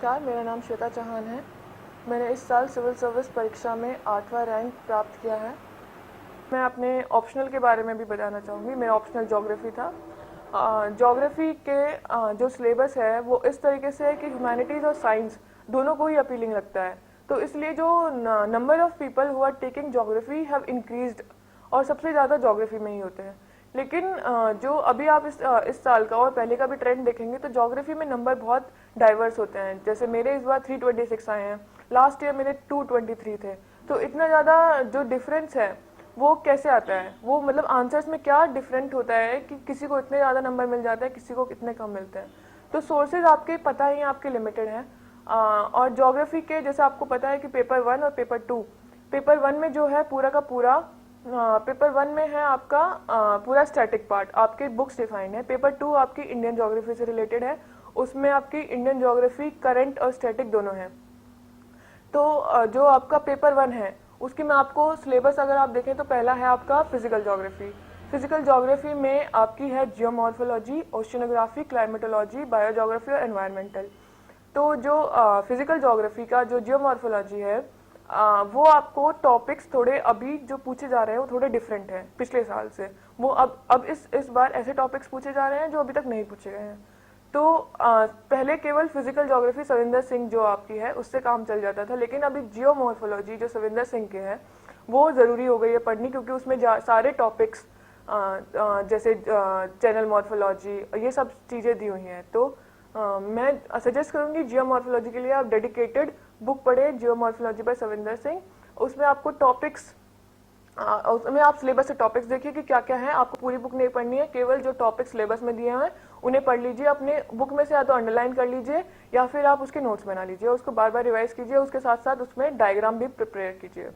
नमस्कार, मेरा नाम श्वेता चौहान है। मैंने इस साल सिविल सर्विस परीक्षा में 8वां रैंक प्राप्त किया है। मैं अपने ऑप्शनल के बारे में भी बताना चाहूँगी। मेरा ऑप्शनल ज्योग्राफी था। ज्योग्राफी के जो सिलेबस है वो इस तरीके से है कि ह्यूमैनिटीज़ और साइंस दोनों को ही अपीलिंग लगता है, तो इसलिए जो number of people who are taking geography have increased और सबसे ज़्यादा ज्योग्राफी में ही होते हैं। लेकिन जो अभी आप इस साल का और पहले का भी ट्रेंड देखेंगे तो ज्योग्राफी में नंबर बहुत डाइवर्स होते हैं। जैसे मेरे इस बार 326 आए हैं, लास्ट ईयर मेरे 223 थे। तो इतना ज़्यादा जो डिफरेंस है वो कैसे आता है, वो मतलब आंसर्स में क्या डिफरेंट होता है कि किसी को इतने ज़्यादा नंबर मिल जाते हैं, किसी को कितने कम मिलते हैं। तो सोर्सेज आपके पता ही हैं, आपके लिमिटेड हैं। और ज्योग्राफी के जैसे आपको पता है कि पेपर 1 और पेपर 2, पेपर 1 में जो है पूरा का पूरा पेपर 1 में है आपका पूरा स्टैटिक पार्ट, आपके बुक्स डिफाइंड है। पेपर 2 आपकी इंडियन ज्योग्राफी से रिलेटेड है, उसमें आपकी इंडियन ज्योग्राफी करंट और स्टैटिक दोनों हैं। तो जो आपका पेपर 1 है उसकी मैं आपको सिलेबस अगर आप देखें तो पहला है आपका फिजिकल ज्योग्राफी। फिजिकल ज्योग्राफी में आपकी है जियोमॉर्फोलॉजी, ओशिनोग्राफी, क्लाइमेटोलॉजी, बायोज्योग्राफी और एनवायरमेंटल। तो जो फिजिकल ज्योग्राफी का जो जियोमॉर्फोलॉजी है वो आपको टॉपिक्स थोड़े अभी जो पूछे जा रहे हैं वो थोड़े डिफरेंट हैं पिछले साल से। वो अब इस बार ऐसे टॉपिक्स पूछे जा रहे हैं जो अभी तक नहीं पूछे गए हैं। तो पहले केवल फिजिकल ज्योग्राफी सविंदर सिंह जो आपकी है उससे काम चल जाता था, लेकिन अभी जियोमॉर्फोलॉजी जो सविंदर सिंह के है वो ज़रूरी हो गई है पढ़नी, क्योंकि उसमें सारे टॉपिक्स जैसे चैनल मॉर्फोलॉजी ये सब चीज़ें दी हुई हैं। तो मैं सजेस्ट करूंगी जियोमॉर्फोलॉजी के लिए आप डेडिकेटेड बुक पढ़े, जियोमॉर्फोलॉजी बाय सविंदर सिंह। उसमें आपको टॉपिक्स उसमें आप सिलेबस से टॉपिक्स देखिए कि क्या क्या है। आपको पूरी बुक नहीं पढ़नी है, केवल जो टॉपिक सिलेबस में दिए हैं उन्हें पढ़ लीजिए। अपने बुक में से या तो अंडरलाइन कर लीजिए या फिर आप उसके नोट्स बना लीजिए, उसको बार बार रिवाइज कीजिए, उसके साथ साथ उसमें डायग्राम भी प्रिपेयर कीजिए।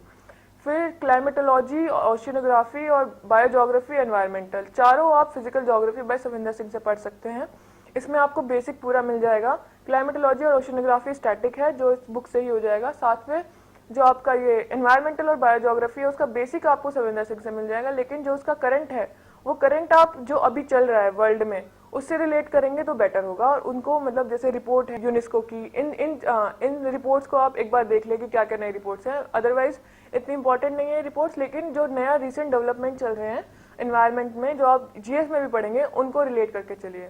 फिर क्लाइमेटोलॉजी, ओशिनोग्राफी और बायोज्योग्राफी, एनवायरमेंटल, चारों आप physical geography bye Savinder Singh से पढ़ सकते हैं। इसमें आपको बेसिक पूरा मिल जाएगा। क्लाइमेटोलॉजी और ओशिनोग्राफी स्टैटिक है जो इस बुक से ही हो जाएगा। साथ में जो आपका ये एनवायरमेंटल और बायोज्योग्राफी है उसका बेसिक आपको सविंदर सिंह से मिल जाएगा, लेकिन जो उसका करंट है वो करंट आप जो अभी चल रहा है वर्ल्ड में उससे रिलेट करेंगे तो बेटर होगा। और उनको मतलब जैसे रिपोर्ट है यूनेस्को की, इन रिपोर्ट्स को आप एक बार देख ले कि क्या क्या नई रिपोर्ट्स हैं। अदरवाइज इतनी इंपॉर्टेंट नहीं है रिपोर्ट्स, लेकिन जो नया रिसेंट डेवलपमेंट चल रहे हैं एनवायरमेंट में जो आप जीएस में भी पढ़ेंगे उनको रिलेट करके चलिए।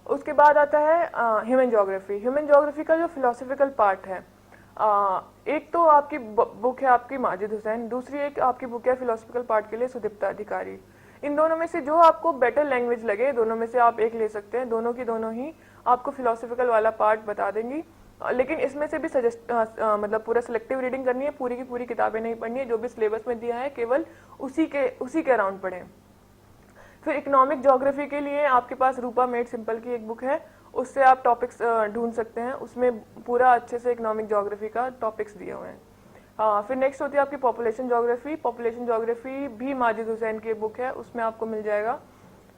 उसके बाद आता है ह्यूमन ज्योग्राफी। ह्यूमन ज्योग्राफी का जो फिलोसफिकल पार्ट है, एक तो आपकी बुक है आपकी माजिद हुसैन, दूसरी एक आपकी बुक है फिलोसफिकल पार्ट के लिए सुदीप्ता अधिकारी। इन दोनों में से जो आपको बेटर लैंग्वेज लगे दोनों में से आप एक ले सकते हैं। दोनों की दोनों ही आपको फिलोसफिकल वाला पार्ट बता देंगी, लेकिन इसमें से भी मतलब पूरा सिलेक्टिव रीडिंग करनी है, पूरी की पूरी किताबें नहीं पढ़नी है। जो भी सिलेबस में दिया है केवल उसी के अराउंड पढ़ें। फिर इकोनॉमिक ज्योग्राफी के लिए आपके पास रूपा मेड सिंपल की एक बुक है, उससे आप टॉपिक्स ढूंढ सकते हैं। उसमें पूरा अच्छे से इकोनॉमिक ज्योग्राफी का टॉपिक्स दिए हुए हैं। फिर नेक्स्ट होती है आपकी पॉपुलेशन ज्योग्राफी। पॉपुलेशन ज्योग्राफी भी माजिद हुसैन की बुक है, उसमें आपको मिल जाएगा।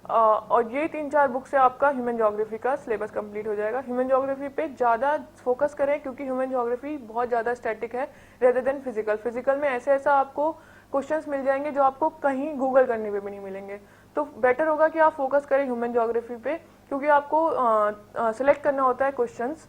और ये 3-4 बुक से आपका ह्यूमन ज्योग्राफी का सिलेबस कंप्लीट हो जाएगा। ह्यूमन ज्योग्राफी पे ज़्यादा फोकस करें क्योंकि ह्यूमन ज्योग्राफी बहुत ज़्यादा स्टैटिक है रेदर देन फिजिकल। फिजिकल में ऐसा आपको क्वेश्चंस मिल जाएंगे जो आपको कहीं गूगल करने पे भी नहीं मिलेंगे। तो बेटर होगा कि आप फोकस करें ह्यूमन ज्योग्राफी पे, क्योंकि आपको सिलेक्ट करना होता है क्वेश्चंस।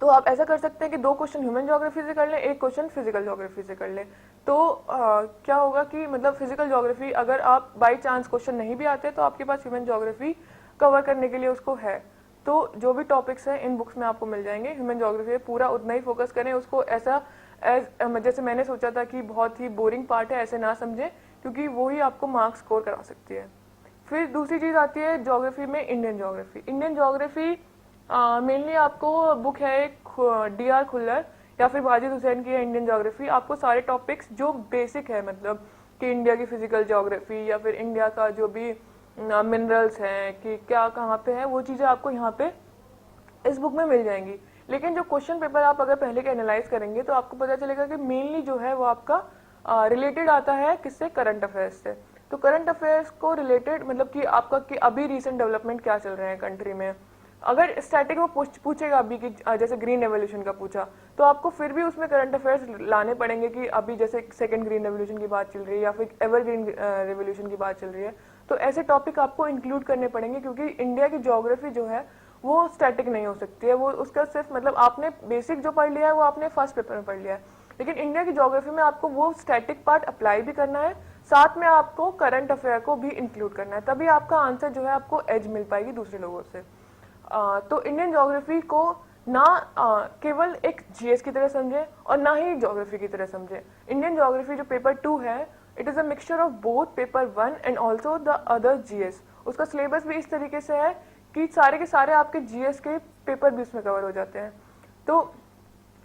तो आप ऐसा कर सकते हैं कि 2 क्वेश्चन ह्यूमन ज्योग्राफी से कर लें, 1 क्वेश्चन फिजिकल ज्योग्राफी से कर लें। तो क्या होगा कि मतलब फिजिकल ज्योग्राफी अगर आप बाई चांस क्वेश्चन नहीं भी आते तो आपके पास ह्यूमन ज्योग्राफी कवर करने के लिए उसको है। तो जो भी टॉपिक्स हैं इन बुक्स में आपको मिल जाएंगे। ह्यूमन ज्योग्राफी पूरा उतना ही फोकस करें, उसको ऐसा जैसे मैंने सोचा था कि बहुत ही बोरिंग पार्ट है ऐसे ना समझें, क्योंकि वो ही आपको मार्क्स स्कोर करा सकती है। फिर दूसरी चीज़ आती है ज्योग्राफी में Indian geography. Indian geography mainly आपको बुक है एक डी.आर. खुल्लर या फिर माजिद हुसैन की है इंडियन ज्योग्राफी। आपको सारे टॉपिक्स जो बेसिक है मतलब कि इंडिया की फिजिकल ज्योग्राफी या फिर इंडिया का जो भी मिनरल्स हैं कि क्या कहाँ पे है वो चीज़ें आपको यहाँ पे इस बुक में मिल जाएंगी। लेकिन जो क्वेश्चन पेपर आप अगर पहले के एनालाइज करेंगे तो आपको पता चलेगा कि मेनली जो है वो आपका रिलेटेड आता है किससे, करंट अफेयर्स से। तो करंट अफेयर्स को रिलेटेड मतलब कि आपका कि अभी रिसेंट डेवलपमेंट क्या चल रहे हैं कंट्री में। अगर स्टैटिक में पूछेगा अभी कि जैसे ग्रीन रेवोल्यूशन का पूछा तो आपको फिर भी उसमें करंट अफेयर्स लाने पड़ेंगे कि अभी जैसे सेकंड ग्रीन रेवोल्यूशन की बात चल रही है या फिर एवर ग्रीन रेवोल्यूशन की बात चल रही है। तो ऐसे टॉपिक आपको इंक्लूड करने पड़ेंगे, क्योंकि इंडिया की ज्योग्राफी जो है वो स्टैटिक नहीं हो सकती है, वो उसका सिर्फ मतलब आपने बेसिक जो पढ़ लिया है वो आपने फर्स्ट पेपर में पढ़ लिया है, लेकिन इंडिया की ज्योग्राफी में आपको वो स्टैटिक पार्ट अप्लाई भी करना है, साथ में आपको करंट अफेयर को भी इंक्लूड करना है, तभी आपका आंसर जो है आपको एज मिल पाएगी दूसरे लोगों से। तो इंडियन ज्योग्राफी को ना केवल एक जीएस की तरह समझे और ना ही ज्योग्राफी की तरह समझे। इंडियन ज्योग्राफी जो पेपर 2 है, it is a mixture of both paper 1 and also the other GS. उसका सिलेबस भी इस तरीके से है कि सारे के सारे आपके जीएस के पेपर भी उसमें कवर हो जाते हैं। तो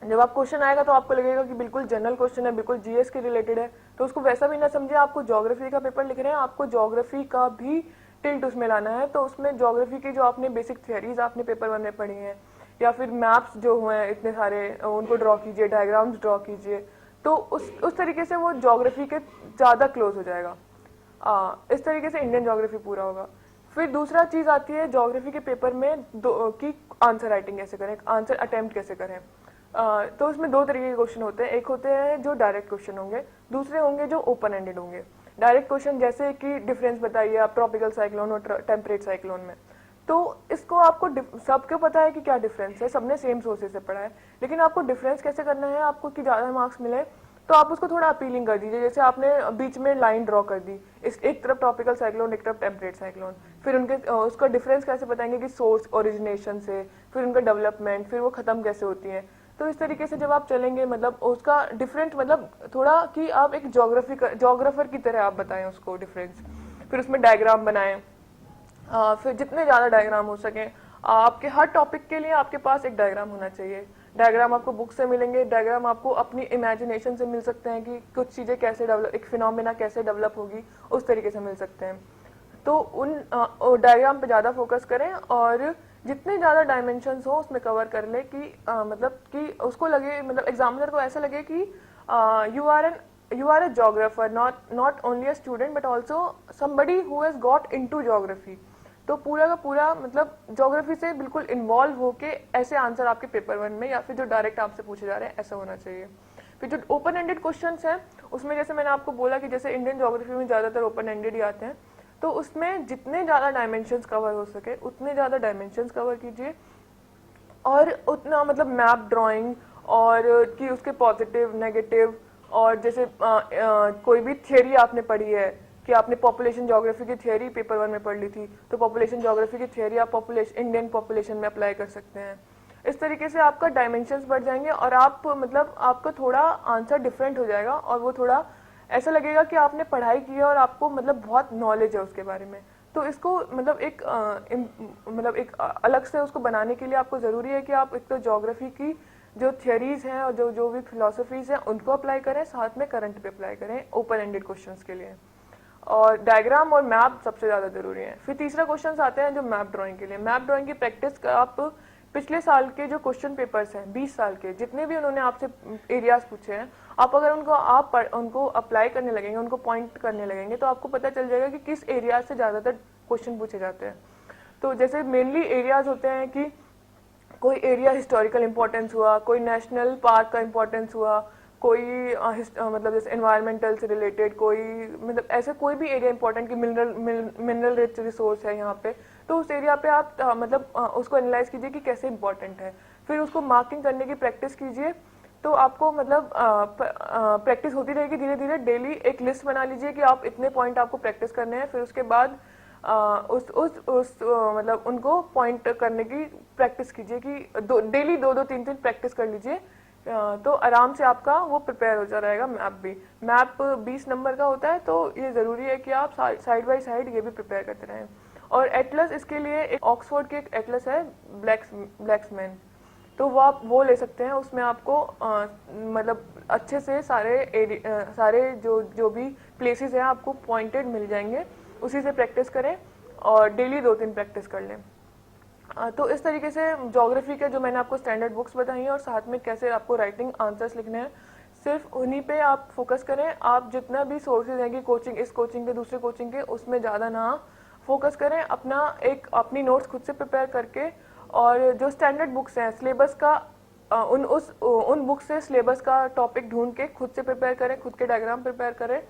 जब आप क्वेश्चन आएगा तो आपको लगेगा कि बिल्कुल जनरल क्वेश्चन है, बिल्कुल जीएस के रिलेटेड है, तो उसको वैसा भी ना समझे आपको ज्योग्राफी का पेपर लिख रहे हैं, आपको ज्योग्राफी का भी टिल्ट उसमें लाना है। तो उसमें ज्योग्राफी की जो आपने बेसिक थियरीज आपने पेपर 1 में पढ़ी हैं, या फिर मैप्स जो हुए हैं इतने सारे उनको ड्रॉ कीजिए, डायग्राम्स ड्रॉ कीजिए, तो उस तरीके से वो ज्योग्राफी के ज़्यादा क्लोज हो जाएगा। इस तरीके से इंडियन ज्योग्राफी पूरा होगा। फिर दूसरा चीज़ आती है ज्योग्राफी के पेपर में कि आंसर राइटिंग कैसे करें, आंसर अटेम्प्ट कैसे करें। तो उसमें दो तरीके के क्वेश्चन होते हैं, एक होते हैं जो डायरेक्ट क्वेश्चन होंगे, दूसरे होंगे जो ओपन एंडेड होंगे। डायरेक्ट क्वेश्चन जैसे कि डिफरेंस बताइए आप ट्रॉपिकल साइक्लोन और टेम्परेट साइक्लोन में, तो इसको आपको सबको पता है कि क्या डिफरेंस है, सबने सेम सोर्सेज से पढ़ा है, लेकिन आपको डिफरेंस कैसे करना है, आपको कि ज़्यादा मार्क्स मिले, तो आप उसको थोड़ा अपीलिंग कर दीजिए। जैसे आपने बीच में लाइन ड्रॉ कर दी, इस एक तरफ ट्रॉपिकल साइक्लोन, एक तरफ टेम्परेट साइक्लोन, फिर उनके उसका डिफरेंस कैसे बताएंगे कि सोर्स ओरिजिनेशन से, फिर उनका डेवलपमेंट, फिर वो ख़त्म कैसे होती है। तो इस तरीके से जब आप चलेंगे मतलब उसका डिफरेंट मतलब थोड़ा कि आप एक जोग्राफर की तरह आप बताएं उसको डिफरेंस, फिर उसमें डायग्राम बनाएं। फिर जितने ज़्यादा डायग्राम हो सके, आपके हर टॉपिक के लिए आपके पास एक डायग्राम होना चाहिए। डायग्राम आपको बुक से मिलेंगे, डायग्राम आपको अपनी इमेजिनेशन से मिल सकते हैं कि कुछ चीज़ें कैसे डेवलप, एक फिनोमेना कैसे डेवलप होगी, उस तरीके से मिल सकते हैं। तो उन डायग्राम पे ज़्यादा फोकस करें और जितने ज़्यादा डायमेंशंस हो उसमें कवर कर ले कि मतलब कि उसको लगे, मतलब एग्जामिनर को ऐसा लगे कि you are a geographer, not only a student but also somebody who has got into geography। तो पूरा का पूरा मतलब ज्योग्राफी से बिल्कुल इन्वॉल्व होके ऐसे आंसर आपके पेपर 1 में या फिर जो डायरेक्ट आपसे पूछे जा रहे हैं ऐसा होना चाहिए। फिर जो ओपन एंडेड क्वेश्चंस हैं उसमें जैसे मैंने आपको बोला कि जैसे इंडियन ज्योग्राफी में ज़्यादातर ओपन एंडेड ही आते हैं, तो उसमें जितने ज़्यादा डायमेंशंस कवर हो सके उतने ज़्यादा डायमेंशंस कवर कीजिए, और उतना मतलब मैप ड्राइंग और कि उसके पॉजिटिव नेगेटिव, और जैसे कोई भी थियरी आपने पढ़ी है कि आपने पॉपुलेशन ज्योग्राफी की थियरी पेपर 1 में पढ़ ली थी, तो पॉपुलेशन ज्योग्राफी की थियरी आप इंडियन पॉपुलेशन में अप्लाई कर सकते हैं। इस तरीके से आपका डायमेंशंस बढ़ जाएंगे और आप मतलब आपका थोड़ा आंसर डिफरेंट हो जाएगा और वो थोड़ा ऐसा लगेगा कि आपने पढ़ाई की है और आपको मतलब बहुत नॉलेज है उसके बारे में। तो इसको मतलब एक अलग से उसको बनाने के लिए आपको ज़रूरी है कि आप एक तो ज्योग्राफी की जो थियरीज हैं और जो भी फिलोसफीज हैं उनको अप्लाई करें, साथ में करंट पे अप्लाई करें ओपन एंडेड क्वेश्चंस के लिए, और डायग्राम और मैप सबसे ज़्यादा ज़रूरी है। फिर तीसरा क्वेश्चन आते हैं जो मैप ड्राइंग के लिए। मैप ड्राइंग की प्रैक्टिस आप पिछले साल के जो क्वेश्चन पेपर्स हैं 20 साल के, जितने भी उन्होंने आपसे एरियाज पूछे हैं, आप अगर उनको अप्लाई करने लगेंगे, उनको पॉइंट करने लगेंगे, तो आपको पता चल जाएगा कि किस एरिया से ज़्यादातर क्वेश्चन पूछे जाते हैं। तो जैसे मेनली एरियाज होते हैं कि कोई एरिया हिस्टोरिकल इंपॉर्टेंस हुआ, कोई नेशनल पार्क का इंपॉर्टेंस हुआ, कोई मतलब जैसे एनवायरमेंटल से रिलेटेड कोई मतलब ऐसे कोई भी एरिया इंपॉर्टेंट कि मिनरल रिच रिसोर्स है यहाँ पे, तो उस एरिया पे आप मतलब उसको एनालाइज कीजिए कि कैसे इंपॉर्टेंट है, फिर उसको मार्किंग करने की प्रैक्टिस कीजिए। तो आपको मतलब प्रैक्टिस होती रहेगी धीरे धीरे। डेली एक लिस्ट बना लीजिए कि आप इतने पॉइंट आपको प्रैक्टिस करने हैं, फिर उसके बाद मतलब उनको पॉइंट करने की प्रैक्टिस कीजिए कि डेली दो दो तीन तीन प्रैक्टिस कर लीजिए, तो आराम से आपका वो प्रिपेयर हो जा रहेगा। मैप भी, मैप 20 नंबर का होता है, तो ये ज़रूरी है कि आप साइड बाय साइड ये भी प्रिपेयर करते रहें। और एटलस, इसके लिए एक ऑक्सफोर्ड के एक एटलस है ब्लैक्समैन, तो वो आप वो ले सकते हैं। उसमें आपको मतलब अच्छे से सारे जो भी प्लेसेस हैं आपको पॉइंटेड मिल जाएंगे, उसी से प्रैक्टिस करें और डेली 2-3 प्रैक्टिस कर लें। तो इस तरीके से ज्योग्राफी के जो मैंने आपको स्टैंडर्ड बुक्स बताई हैं और साथ में कैसे आपको राइटिंग आंसर्स लिखने हैं, सिर्फ उन्हीं पे आप फोकस करें। आप जितना भी सोर्सेज हैं कि कोचिंग, इस कोचिंग के दूसरे कोचिंग के, उसमें ज़्यादा ना फोकस करें। अपनी नोट्स खुद से प्रिपेयर करके, और जो स्टैंडर्ड बुक्स हैं सिलेबस का उन बुक से सिलेबस का टॉपिक ढूंढ के खुद से प्रिपेयर करें, खुद के डायग्राम प्रिपेयर करें,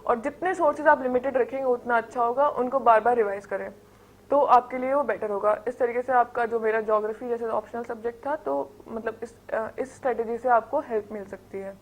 और जितने सोर्सेज आप लिमिटेड रखेंगे उतना अच्छा होगा। उनको बार बार रिवाइज करें। तो आपके लिए वो बेटर होगा। इस तरीके से आपका जो मेरा ज्योग्राफी जैसे ऑप्शनल सब्जेक्ट था, तो मतलब इस स्ट्रेटेजी से आपको हेल्प मिल सकती है।